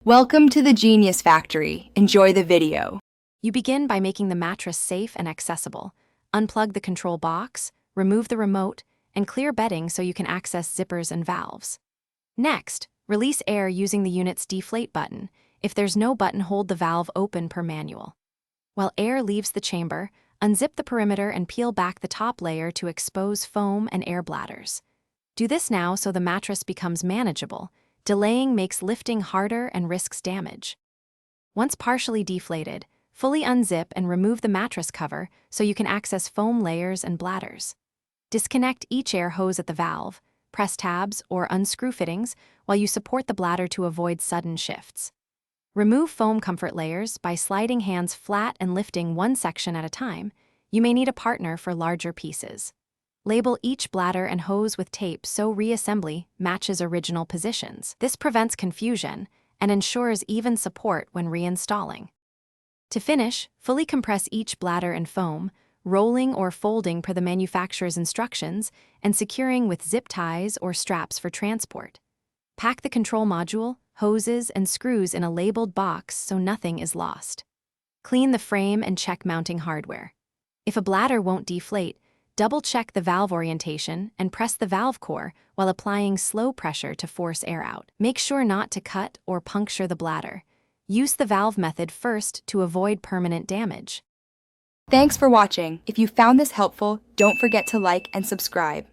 Welcome to the Genius Factory. Enjoy the video. You begin by making the mattress safe and accessible. Unplug the control box, remove the remote, and clear bedding so you can access zippers and valves. Next, release air using the unit's deflate button. If there's no button, hold the valve open per manual. While air leaves the chamber, unzip the perimeter and peel back the top layer to expose foam and air bladders. Do this now so the mattress becomes manageable. Delaying makes lifting harder and risks damage. Once partially deflated, fully unzip and remove the mattress cover so you can access foam layers and bladders. Disconnect each air hose at the valve, press tabs or unscrew fittings while you support the bladder to avoid sudden shifts. Remove foam comfort layers by sliding hands flat and lifting one section at a time. You may need a partner for larger pieces. Label each bladder and hose with tape so reassembly matches original positions. This prevents confusion and ensures even support when reinstalling. To finish, fully compress each bladder in foam, rolling or folding per the manufacturer's instructions and securing with zip ties or straps for transport. Pack the control module, hoses, and screws in a labeled box so nothing is lost. Clean the frame and check mounting hardware. If a bladder won't deflate, double-check the valve orientation and press the valve core while applying slow pressure to force air out. Make sure not to cut or puncture the bladder. Use the valve method first to avoid permanent damage. Thanks for watching. If you found this helpful, don't forget to like and subscribe.